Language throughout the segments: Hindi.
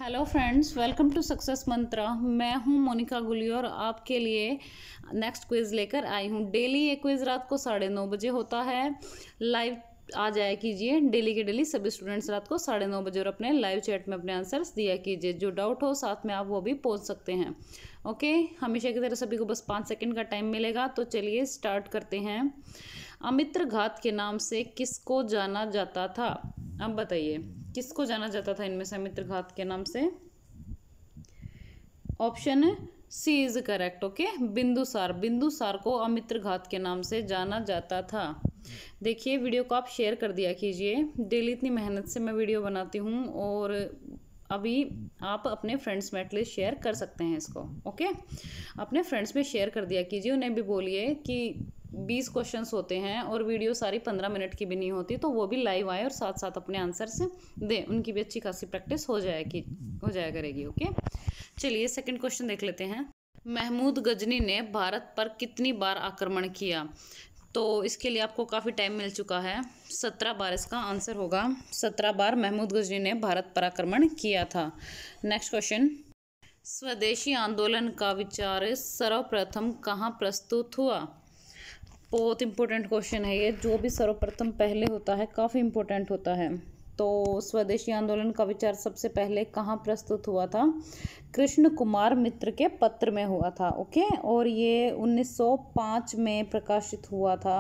Hello friends, welcome to success Mantra. मैं हूं मोनिका गुली और आपके लिए नेक्स्ट क्विज़ लेकर आई हूं। डेली ये क्विज़ रात को 9:30 बजे होता है। लाइव आ जाया कीजिए डेली के डेली सभी स्टूडेंट्स रात को 9:30 बजे और अपने लाइव चैट में अपने आंसर्स दिया कीजिए। जो डाउट हो साथ में आप वो भी पूछ सकते हैं। ओके, हमेशा की तरह सभी को बस 5 सेकंड का टाइम मिलेगा। तो चलिए स्टार्ट करते हैं। अमित्र घात के नाम से किसको जाना जाता था? अब बताइए किसको जाना जाता था इनमें से अमित्र घात के नाम से? Option C is correct. Okay, Bindusara. Bindusara को अमित्र घात के नाम से जाना जाता था। देखिए, वीडियो को आप शेयर कर दिया कीजिए। डेली इतनी मेहनत से मैं वीडियो बनाती हूँ और अभी आप अपने फ्रेंड्स में एटलीस्ट शेयर कर सकते हैं इसको। ओके, अपने फ्रेंड्स में शेयर कर दिया कीजिए। उन्हें भी बोलिए कि 20 क्वेश्चंस होते हैं और वीडियो सारी 15 मिनट की भी नहीं होती, तो वो भी लाइव आए और साथ साथ अपने आंसर्स दें। उनकी भी अच्छी खासी प्रैक्टिस हो जाया करेगी। ओके, चलिए सेकंड क्वेश्चन देख लेते हैं। महमूद गजनी ने भारत पर कितनी बार आक्रमण किया? तो इसके लिए आपको काफ़ी टाइम मिल चुका है। 17 बार इसका आंसर होगा। 17 बार महमूद गजनी ने भारत पर आक्रमण किया था। Next question. स्वदेशी आंदोलन का विचार सर्वप्रथम कहाँ प्रस्तुत हुआ? बहुत इंपॉर्टेंट क्वेश्चन है ये। जो भी सर्वप्रथम पहले होता है काफ़ी इंपॉर्टेंट होता है। तो स्वदेशी आंदोलन का विचार सबसे पहले कहाँ प्रस्तुत हुआ था? कृष्ण कुमार मित्र के पत्र में हुआ था। ओके, और ये 1905 में प्रकाशित हुआ था।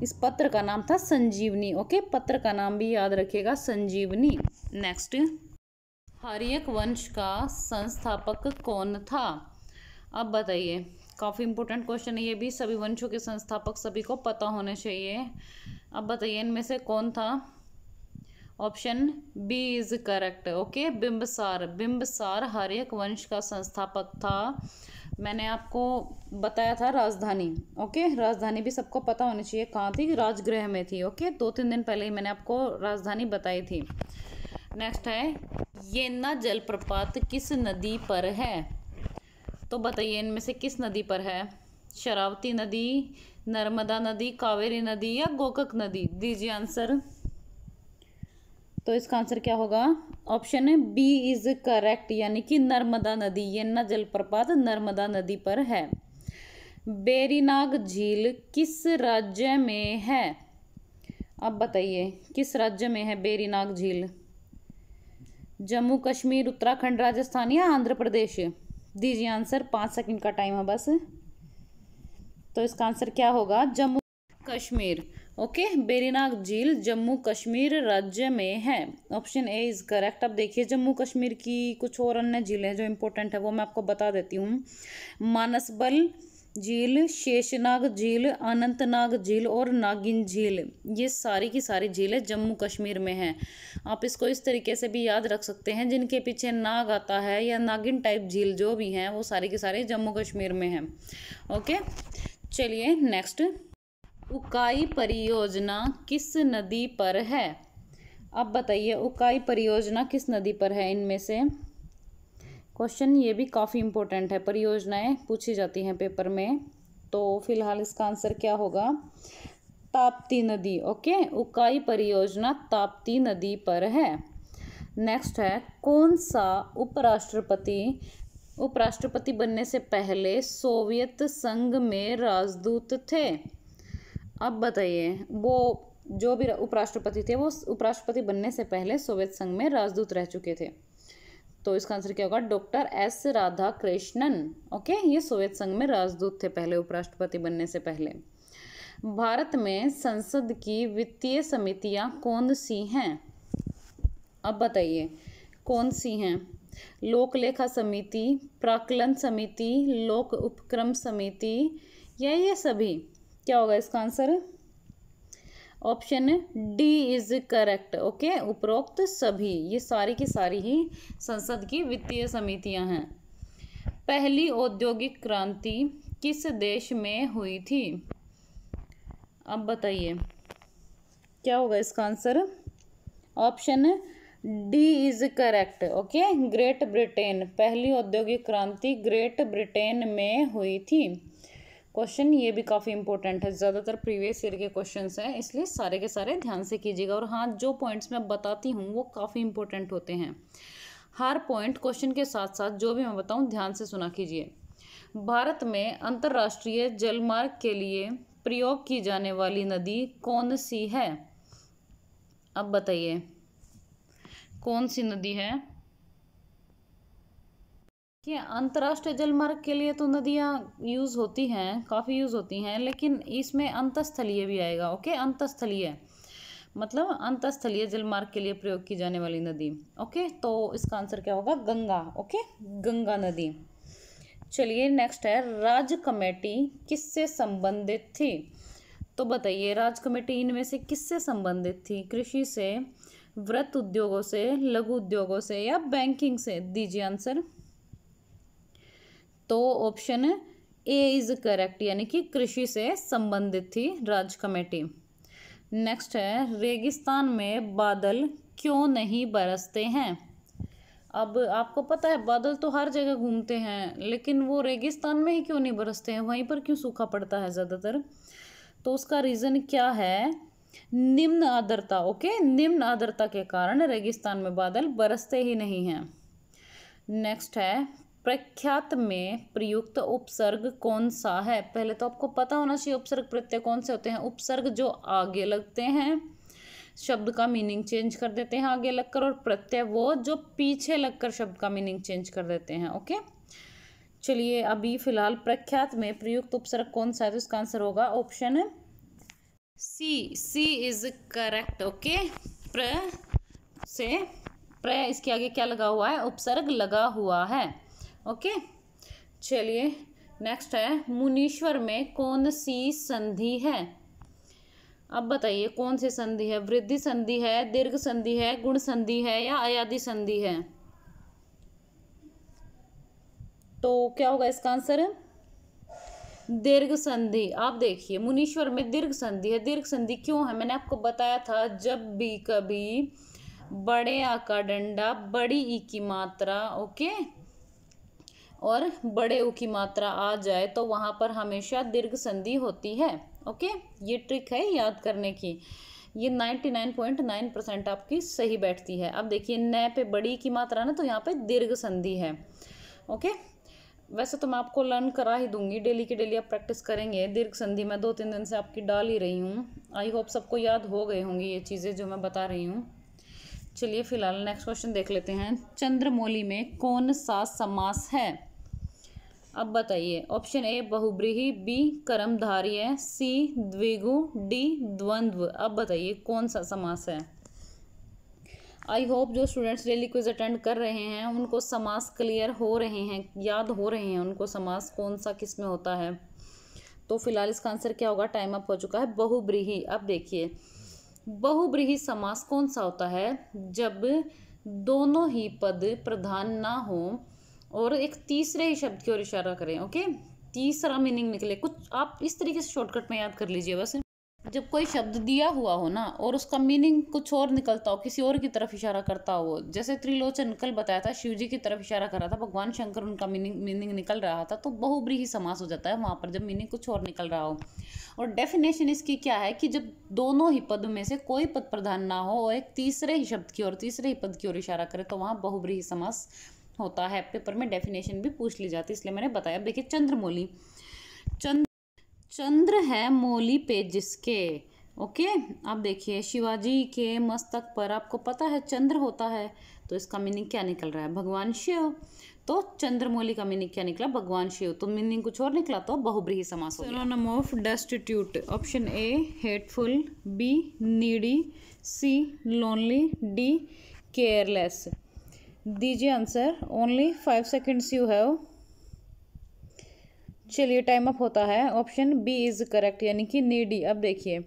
इस पत्र का नाम था संजीवनी। ओके, पत्र का नाम भी याद रखिएगा, संजीवनी। नेक्स्ट, हर्यक वंश का संस्थापक कौन था? अब बताइए, काफ़ी इंपॉर्टेंट क्वेश्चन है ये भी। सभी वंशों के संस्थापक सभी को पता होने चाहिए। अब बताइए इनमें से कौन था? Option B is correct. Okay, Bimbisara. Bimbisara Haryanka वंश का संस्थापक था। मैंने आपको बताया था राजधानी। ओके, राजधानी भी सबको पता होनी चाहिए। कहाँ थी? राजगृह में थी। ओके, 2-3 दिन पहले ही मैंने आपको राजधानी बताई थी। नेक्स्ट है, येन्ना जलप्रपात किस नदी पर है? तो बताइए इनमें से किस नदी पर है? शरावती नदी, नर्मदा नदी, कावेरी नदी या गोकक नदी? दीजिए आंसर। तो इसका आंसर क्या होगा? ऑप्शन बी इज करेक्ट, यानी कि नर्मदा नदी। येन्ना जलप्रपात नर्मदा नदी पर है। बेरीनाग झील किस राज्य में है? अब बताइए किस राज्य में है बेरीनाग झील? जम्मू कश्मीर, उत्तराखंड, राजस्थान या आंध्र प्रदेश? दीजिए आंसर। 5 सेकंड का टाइम है बस। तो इसका आंसर क्या होगा? जम्मू कश्मीर। ओके, बेरीनाग झील जम्मू कश्मीर राज्य में है। Option A is correct. अब देखिए, जम्मू कश्मीर की कुछ और अन्य झीलें जो इंपॉर्टेंट है वो मैं आपको बता देती हूँ। मानसबल झील, शेषनाग झील, अनंतनाग झील और नागिन झील, ये सारी की सारी झीलें जम्मू कश्मीर में हैं। आप इसको इस तरीके से भी याद रख सकते हैं, जिनके पीछे नाग आता है या नागिन टाइप झील जो भी हैं वो सारी की सारी जम्मू कश्मीर में हैं। ओके, चलिए नेक्स्ट। उकाई परियोजना किस नदी पर है? अब बताइए उकाई परियोजना किस नदी पर है इनमें से? क्वेश्चन ये भी काफ़ी इंपॉर्टेंट है। परियोजनाएं पूछी जाती हैं पेपर में। तो फिलहाल इसका आंसर क्या होगा? ताप्ती नदी। ओके, उकाई परियोजना ताप्ती नदी पर है। नेक्स्ट है, कौन सा उपराष्ट्रपति बनने से पहले सोवियत संघ में राजदूत थे? अब बताइए, वो जो भी उपराष्ट्रपति थे वो उपराष्ट्रपति बनने से पहले सोवियत संघ में राजदूत रह चुके थे। तो इसका आंसर क्या होगा? Doctor S Radhakrishnan. ओके, ये सोवियत संघ में राजदूत थे पहले उपराष्ट्रपति बनने से पहले। भारत में संसद की वित्तीय समितियां कौन सी हैं? अब बताइए कौन सी हैं? लोक लेखा समिति, प्राक्कलन समिति, लोक उपक्रम समिति या ये सभी? क्या होगा इसका answer? Option D is correct. Okay, उपरोक्त सभी, ये सारी की सारी ही संसद की वित्तीय समितियां हैं। पहली औद्योगिक क्रांति किस देश में हुई थी? अब बताइए क्या होगा इसका answer? Option D is correct. Okay, great Britain. पहली औद्योगिक क्रांति ग्रेट ब्रिटेन में हुई थी। क्वेश्चन ये भी काफ़ी इंपॉर्टेंट है। ज़्यादातर प्रीवियस ईयर के क्वेश्चंस हैं, इसलिए सारे के सारे ध्यान से कीजिएगा। और हाँ, जो पॉइंट्स मैं बताती हूँ वो काफ़ी इंपॉर्टेंट होते हैं। हर पॉइंट क्वेश्चन के साथ साथ जो भी मैं बताऊं ध्यान से सुना कीजिए। भारत में अंतर्राष्ट्रीय जलमार्ग के लिए प्रयोग की जाने वाली नदी कौन सी है? अब बताइए कौन सी नदी है? कि अंतर्राष्ट्रीय जलमार्ग के लिए तो नदियाँ यूज़ होती हैं, काफ़ी यूज़ होती हैं, लेकिन इसमें अंतस्थलीय भी आएगा। ओके, अंतस्थलीय मतलब अंतस्थलीय जलमार्ग के लिए प्रयोग की जाने वाली नदी। ओके, तो इसका आंसर क्या होगा? गंगा। ओके, गंगा नदी। चलिए नेक्स्ट है, राज्य कमेटी किससे संबंधित थी? तो बताइए राज्य कमेटी इनमें से किससे संबंधित थी? कृषि से, वृत्त उद्योगों से, लघु उद्योगों से या बैंकिंग से? दीजिए आंसर। तो ऑप्शन ए इज करेक्ट, यानी कि कृषि से संबंधित थी राज्य कमेटी। नेक्स्ट है, रेगिस्तान में बादल क्यों नहीं बरसते हैं? अब आपको पता है बादल तो हर जगह घूमते हैं, लेकिन वो रेगिस्तान में ही क्यों नहीं बरसते हैं? वहीं पर क्यों सूखा पड़ता है ज़्यादातर? तो उसका रीज़न क्या है? निम्न आर्द्रता। ओके, निम्न आर्द्रता के कारण रेगिस्तान में बादल बरसते ही नहीं हैं। नेक्स्ट है, प्रख्यात में प्रयुक्त उपसर्ग कौन सा है? पहले तो आपको पता होना चाहिए उपसर्ग प्रत्यय कौन से होते हैं। उपसर्ग जो आगे लगते हैं, शब्द का मीनिंग चेंज कर देते हैं आगे लगकर, और प्रत्यय वो जो पीछे लगकर शब्द का मीनिंग चेंज कर देते हैं। ओके, चलिए अभी फिलहाल प्रख्यात में प्रयुक्त उपसर्ग कौन सा है? तो इसका आंसर होगा option C. C is correct. Okay, प्र इसके आगे क्या लगा हुआ है? उपसर्ग लगा हुआ है। ओके, चलिए नेक्स्ट है, मुनीश्वर में कौन सी संधि है? अब बताइए कौन सी संधि है? वृद्धि संधि है, दीर्घ संधि है, गुण संधि है या अयादि संधि है? तो क्या होगा इसका आंसर? दीर्घ संधि। आप देखिए मुनीश्वर में दीर्घ संधि है। दीर्घ संधि क्यों है? मैंने आपको बताया था, जब भी कभी बड़े आ का डंडा, बड़ी ई की मात्रा, ओके, और बड़े ऊ की मात्रा आ जाए तो वहां पर हमेशा दीर्घ संधि होती है। ओके, ये ट्रिक है याद करने की। ये 99.9% आपकी सही बैठती है। अब देखिए न पे बड़ी की मात्रा ना, तो यहाँ पे दीर्घ संधि है। ओके, वैसे तो मैं आपको लर्न करा ही दूंगी, डेली की डेली आप प्रैक्टिस करेंगे। दीर्घ संधि मैं 2-3 दिन से आपकी डाल ही रही हूँ। आई होप सबको याद हो गए होंगी ये चीज़ें जो मैं बता रही हूँ। चलिए फिलहाल नेक्स्ट क्वेश्चन देख लेते हैं। चंद्रमौली में कौन सा समास है? अब बताइए। ऑप्शन ए बहुब्रीहि, बी कर्मधारय, सी द्विगु, डी द्वंद्व। अब बताइए कौन सा समास है? आई होप जो स्टूडेंट्स डेली क्विज अटेंड कर रहे हैं उनको समास क्लियर हो रहे हैं, याद हो रहे हैं उनको समास कौन सा किस में होता है। तो फिलहाल इसका आंसर क्या होगा? टाइम अप हो चुका है। बहुब्रीहि। अब देखिए बहुब्रीहि समास कौन सा होता है? जब दोनों ही पद प्रधान ना हो और एक तीसरे ही शब्द की ओर इशारा करें। ओके, तीसरा मीनिंग निकले। कुछ आप इस तरीके से शॉर्टकट में याद कर लीजिए बस। जब कोई शब्द दिया हुआ हो ना और उसका मीनिंग कुछ और निकलता हो, किसी और की तरफ इशारा करता हो, जैसे त्रिलोचन कल बताया था, शिव जी की तरफ इशारा कर रहा था, भगवान शंकर उनका मीनिंग निकल रहा था, तो बहुब्रीहि समास हो जाता है वहां पर जब मीनिंग कुछ और निकल रहा हो। और डेफिनेशन इसकी क्या है कि जब दोनों ही पद में से कोई पद प्रधान ना हो और एक तीसरे ही शब्द की ओर, तीसरे ही पद की ओर इशारा करे, तो वहां बहुब्रीहि समास होता है। पेपर में डेफिनेशन भी पूछ ली जाती है, इसलिए मैंने बताया। अब देखिए चंद्रमौली, चंद्र है मौली पे जिसके। ओके, आप देखिए शिवाजी के मस्तक पर आपको पता है चंद्र होता है, तो इसका मीनिंग क्या निकल रहा है? भगवान शिव। तो चंद्रमौली का मीनिंग क्या निकला? भगवान शिव। तो मीनिंग कुछ और निकला तो बहुब्रीहि समास हो गया। Synonym of destitute. Option A hateful, B needy, C lonely, D careless. दीजिए answer. Only 5 seconds you have. चलिए टाइम अप होता है। ऑप्शन बी इज करेक्ट, यानी कि नीडी। अब देखिए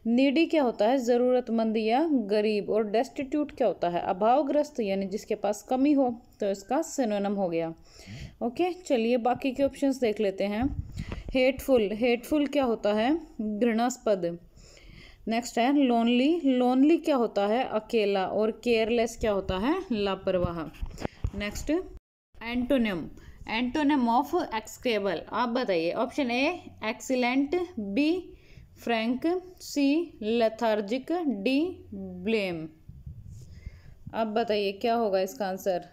नीडी क्या होता है? ज़रूरतमंद या गरीब। और डेस्टिट्यूट क्या होता है? अभावग्रस्त, यानी जिसके पास कमी हो। तो इसका सिनोनिम हो गया। ओके, चलिए बाकी के ऑप्शंस देख लेते हैं। हेटफुल, हेटफुल क्या होता है? घृणास्पद। नेक्स्ट है लोनली, लोनली क्या होता है? अकेला। और केयरलेस क्या होता है? लापरवाह। Next antonym, antonym of execrable. आप बताइए। Option A excellent, B frank, C lethargic, D blame. अब बताइए क्या होगा इसका आंसर?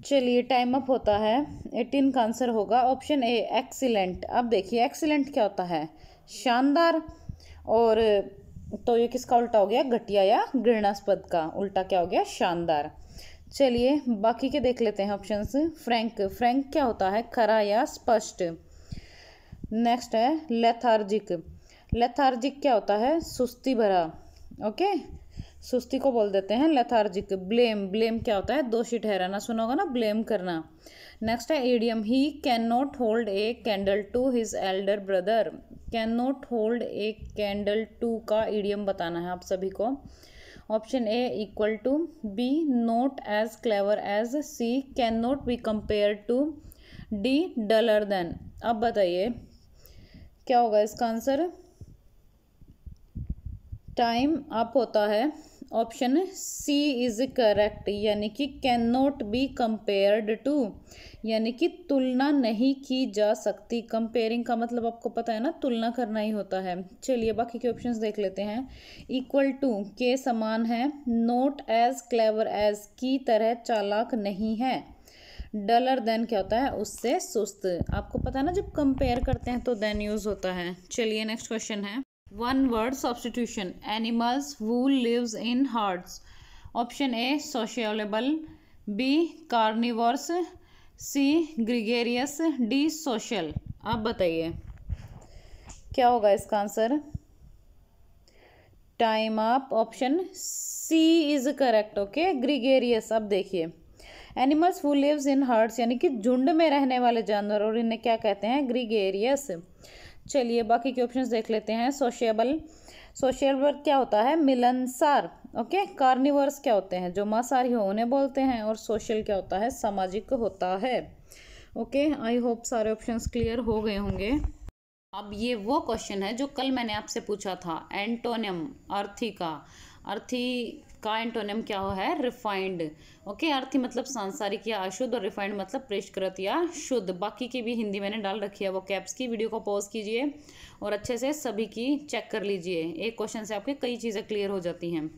चलिए टाइम अप होता है। 18 का आंसर होगा ऑप्शन ए एक्सीलेंट। अब देखिए एक्सीलेंट क्या होता है, शानदार, और तो ये किसका उल्टा हो गया, घटिया या घृणास्पद का उल्टा क्या हो गया, शानदार। चलिए बाकी के देख लेते हैं ऑप्शंस। फ्रैंक, फ्रैंक क्या होता है, खरा या स्पष्ट। नेक्स्ट है लेथार्जिक, लेथार्जिक क्या होता है, सुस्ती भरा। ओके, सुस्ती को बोल देते हैं लेथार्जिक। ब्लेम, ब्लेम क्या होता है, दोषी ठहराना, सुना होगा ना, ब्लेम करना। नेक्स्ट है idiom, he can not hold a candle to his elder brother. Can not hold a candle to का ईडियम बताना है आप सभी को। Option A equal to, B not as clever as, C can not be compare to, D duller than. अब बताइए क्या होगा इसका आंसर। टाइम अप होता है। ऑप्शन सी इज करेक्ट, यानी कि can not be compared to, यानी कि तुलना नहीं की जा सकती। कंपेयरिंग का मतलब आपको पता है ना, तुलना करना ही होता है। चलिए बाकी के ऑप्शंस देख लेते हैं। इक्वल टू के समान है, नॉट एज क्लेवर एज की तरह चालाक नहीं है। डलर देन क्या होता है, उससे सुस्त। आपको पता है ना, जब कंपेयर करते हैं तो देन यूज होता है। चलिए नेक्स्ट क्वेश्चन है, one word substitution, animals who lives in herds. Option A sociable, B carnivores, C gregarious, D social. आप बताइए क्या होगा इसका answer. Time up. Option C is correct. Okay, gregarious. अब देखिए animals who lives in herds, यानी कि झुंड में रहने वाले जानवर, और इन्हें क्या कहते हैं, ग्रिगेरियस। चलिए बाकी के ऑप्शंस देख लेते हैं। सोशिएबल, सोशिएबल क्या होता है, मिलनसार। ओके, कार्निवर्स क्या होते हैं, जो मांसाहारी हो उन्हें बोलते हैं, और सोशल क्या होता है, सामाजिक होता है। ओके, आई होप सारे ऑप्शंस क्लियर हो गए होंगे। अब ये वो क्वेश्चन है जो कल मैंने आपसे पूछा था, एंटोनिम, अर्थी का। अर्थी का एंटोनिम क्या है, रिफाइंड। ओके, अर्थी मतलब सांसारिक या अशुद्ध, और रिफाइंड मतलब परिष्कृत या शुद्ध। बाकी की भी हिंदी मैंने डाल रखी है वो कैप्स की। वीडियो को पॉज कीजिए और अच्छे से सभी की चेक कर लीजिए। एक क्वेश्चन से आपके कई चीज़ें क्लियर हो जाती हैं।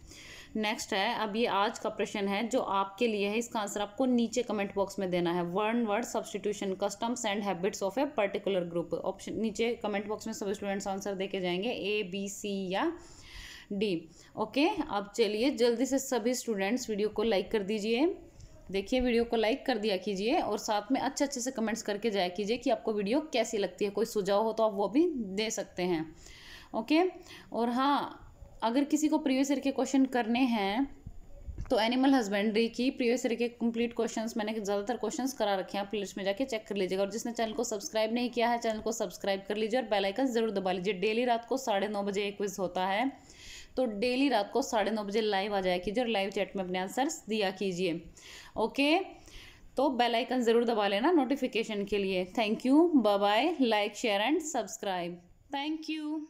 नेक्स्ट है, अब ये आज का प्रश्न है जो आपके लिए है। इसका आंसर आपको नीचे कमेंट बॉक्स में देना है। One word substitution, customs and habits of a particular group. Option नीचे कमेंट बॉक्स में सभी स्टूडेंट्स आंसर देके जाएंगे, ए बी सी या डी। ओके, अब चलिए जल्दी से सभी स्टूडेंट्स वीडियो को लाइक कर दीजिए। देखिए वीडियो को लाइक कर दिया कीजिए, और साथ में अच्छे अच्छे से कमेंट्स करके जाया कीजिए कि आपको वीडियो कैसी लगती है। कोई सुझाव हो तो आप वो भी दे सकते हैं। ओके, और हाँ, अगर किसी को प्रीवियस ईयर के क्वेश्चन करने हैं तो एनिमल हस्बेंड्री की प्रीवियस ईयर के कंप्लीट क्वेश्चंस मैंने ज़्यादातर क्वेश्चंस करा रखे हैं, आप प्लेलिस्ट में जाके चेक कर लीजिएगा। और जिसने चैनल को सब्सक्राइब नहीं किया है, चैनल को सब्सक्राइब कर लीजिए और बेल आइकन जरूर दबा लीजिए। डेली रात को 9:30 बजे एक क्विज होता है, तो डेली रात को 9:30 बजे लाइव आ जाया कीजिए और लाइव चैट में अपने आंसर्स दिया कीजिए। ओके, तो बेल आइकन ज़रूर दबा लेना नोटिफिकेशन के लिए। Thank you, bye bye, like share and subscribe. Thank you.